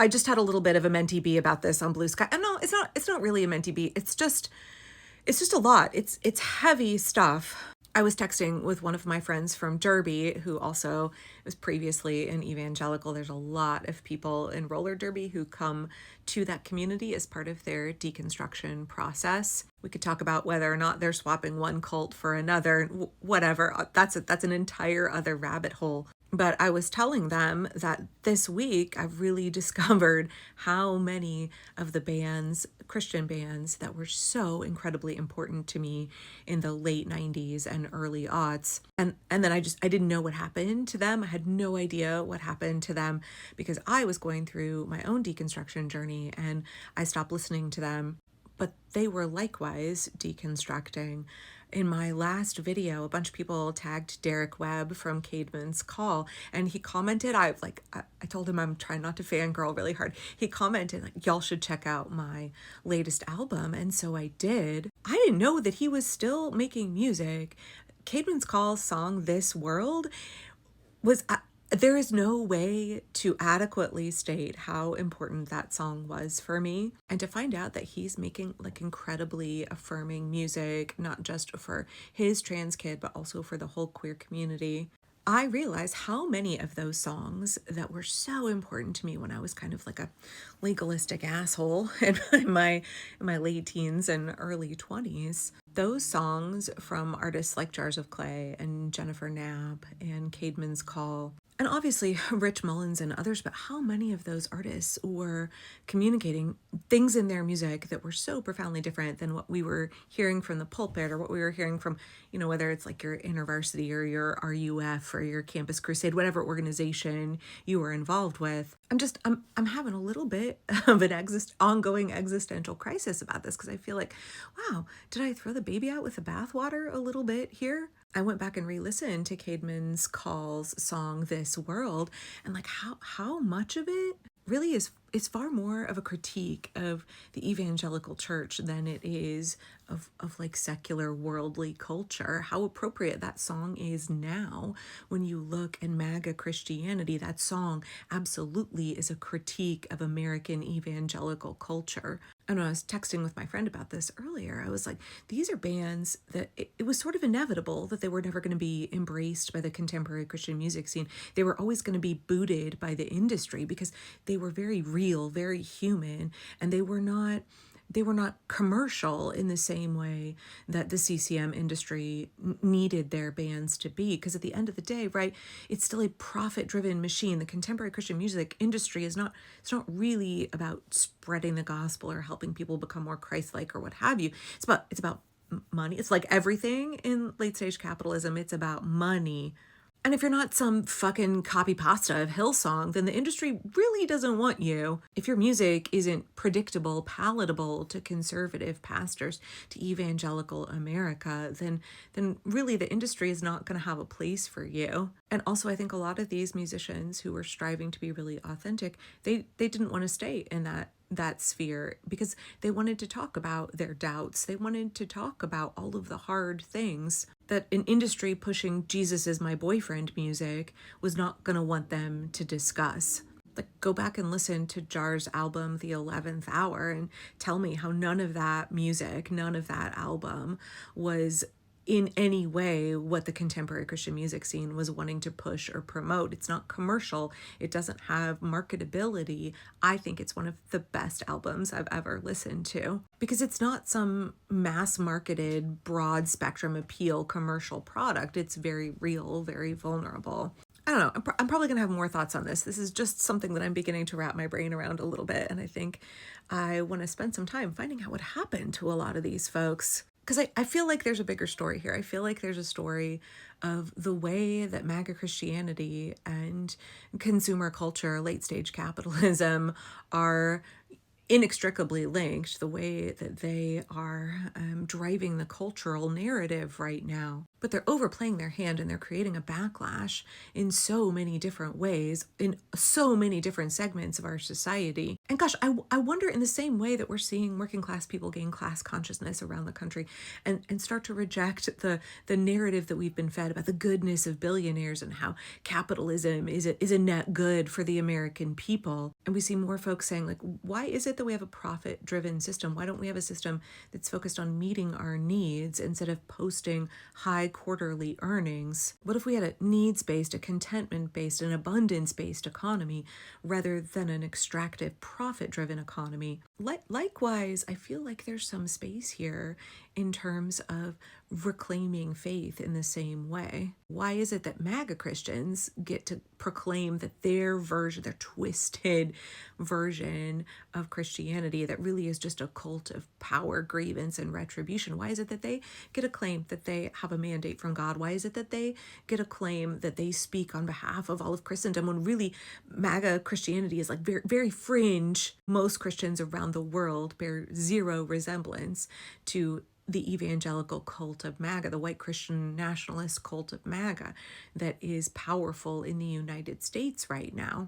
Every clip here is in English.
I just had a little bit of a mentee bee about this on Blue Sky. And no, it's not really a mentee bee. It's just a lot. It's heavy stuff. I was texting with one of my friends from Derby, who also was previously an evangelical. There's a lot of people in roller derby who come to that community as part of their deconstruction process. We could talk about whether or not they're swapping one cult for another, whatever. That's an entire other rabbit hole. But I was telling them that this week I've really discovered how many of the bands, Christian bands, that were so incredibly important to me in the late 90s and early aughts. And then I didn't know what happened to them. I had no idea what happened to them because I was going through my own deconstruction journey and I stopped listening to them. But they were likewise deconstructing. In my last video, a bunch of people tagged Derek Webb from Caedmon's Call, and he commented, I told him I'm trying not to fangirl really hard. He commented, like, y'all should check out my latest album, and so I did. I didn't know that he was still making music. Caedmon's Call song, This World, was... there is no way to adequately state how important that song was for me. And to find out that he's making like incredibly affirming music, not just for his trans kid, but also for the whole queer community. I realized how many of those songs that were so important to me when I was kind of like a legalistic asshole in my late teens and early 20s, those songs from artists like Jars of Clay and Jennifer Knapp and Caedmon's Call, and obviously Rich Mullins and others, but how many of those artists were communicating things in their music that were so profoundly different than what we were hearing from the pulpit or what we were hearing from, whether it's like your InterVarsity or your RUF or your Campus Crusade, whatever organization you were involved with. I'm having a little bit of an ongoing existential crisis about this because I feel like, wow, did I throw the baby out with the bathwater a little bit here? I went back and re-listened to Caedmon's Call's song, This World, and like how much of it really is far more of a critique of the evangelical church than it is of like secular worldly culture. How appropriate that song is now when you look in MAGA Christianity. That song absolutely is a critique of American evangelical culture. And when I was texting with my friend about this earlier, I was like, these are bands that it was sort of inevitable that they were never going to be embraced by the contemporary Christian music scene. They were always going to be booted by the industry because they were very real, very human, and they were not commercial in the same way that the CCM industry needed their bands to be. Because at the end of the day, right, it's still a profit-driven machine. The contemporary Christian music industry it's not really about spreading the gospel or helping people become more Christ-like or what have you. It's about money. It's like everything in late-stage capitalism. It's about money. And if you're not some fucking copy pasta of Hillsong, then the industry really doesn't want you. If your music isn't predictable, palatable to conservative pastors, to evangelical America, then really the industry is not going to have a place for you. And also, I think a lot of these musicians who were striving to be really authentic, they didn't want to stay in that sphere because they wanted to talk about their doubts. They wanted to talk about all of the hard things that an industry pushing Jesus is my boyfriend music was not going to want them to discuss. Like, go back and listen to Jar's album, The 11th Hour, and tell me how none of that music, none of that album was in any way what the contemporary Christian music scene was wanting to push or promote. It's not commercial. It doesn't have marketability. I think it's one of the best albums I've ever listened to because it's not some mass marketed, broad spectrum appeal commercial product. It's very real, very vulnerable. I don't know. I'm probably going to have more thoughts on this. This is just something that I'm beginning to wrap my brain around a little bit. And I think I want to spend some time finding out what happened to a lot of these folks. Because I feel like there's a bigger story here. I feel like there's a story of the way that MAGA Christianity and consumer culture, late stage capitalism are inextricably linked, the way that they are driving the cultural narrative right now. But they're overplaying their hand and they're creating a backlash in so many different ways, in so many different segments of our society. And gosh, I wonder, in the same way that we're seeing working class people gain class consciousness around the country and start to reject the narrative that we've been fed about the goodness of billionaires and how capitalism is a net good for the American people. And we see more folks saying, like, why is it that we have a profit-driven system? Why don't we have a system that's focused on meeting our needs instead of posting high quarterly earnings? What if we had a needs-based, a contentment-based, an abundance-based economy rather than an extractive profit-driven economy? Likewise, I feel like there's some space here in terms of reclaiming faith in the same way. Why is it that MAGA Christians get to proclaim that their version, their twisted version of Christianity that really is just a cult of power, grievance, and retribution? Why is it that they get a claim that they have a mandate from God? Why is it that they get a claim that they speak on behalf of all of Christendom, when really MAGA Christianity is like very, very fringe? Most Christians around the world bear zero resemblance to the evangelical cult of MAGA, the white Christian nationalist cult of MAGA that is powerful in the United States right now.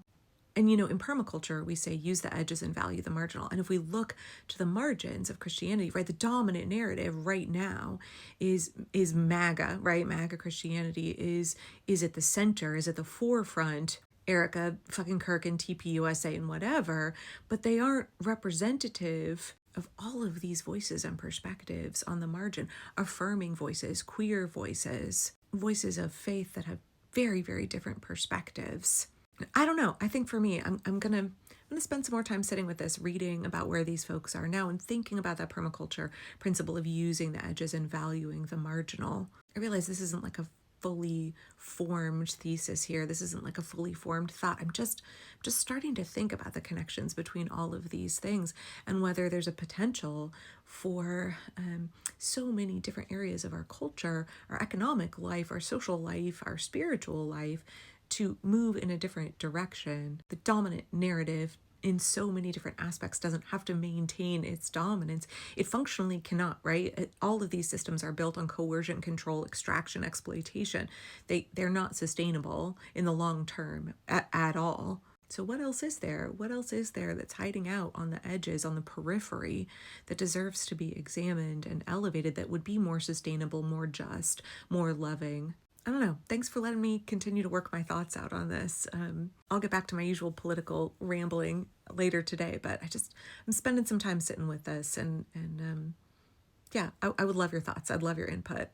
And, you know, in permaculture, we say use the edges and value the marginal. And if we look to the margins of Christianity, right, the dominant narrative right now is MAGA, right? MAGA Christianity is at the center, is at the forefront. Erica fucking Kirk and TPUSA and whatever, but they aren't representative of all of these voices and perspectives on the margin, affirming voices, queer voices, voices of faith that have very, very different perspectives. I don't know. I think for me, I'm gonna spend some more time sitting with this, reading about where these folks are now and thinking about that permaculture principle of using the edges and valuing the marginal. I realize this isn't like a fully formed thesis here. This isn't like a fully formed thought. I'm just starting to think about the connections between all of these things and whether there's a potential for so many different areas of our culture, our economic life, our social life, our spiritual life, to move in a different direction. The dominant narrative in so many different aspects doesn't have to maintain its dominance. It functionally cannot, right? All of these systems are built on coercion, control, extraction, exploitation. They're not sustainable in the long term at all. So what else is there? What else is there that's hiding out on the edges, on the periphery, that deserves to be examined and elevated, that would be more sustainable, more just, more loving? I don't know. Thanks for letting me continue to work my thoughts out on this. I'll get back to my usual political rambling later today, but I'm spending some time sitting with this, and yeah, I would love your thoughts. I'd love your input.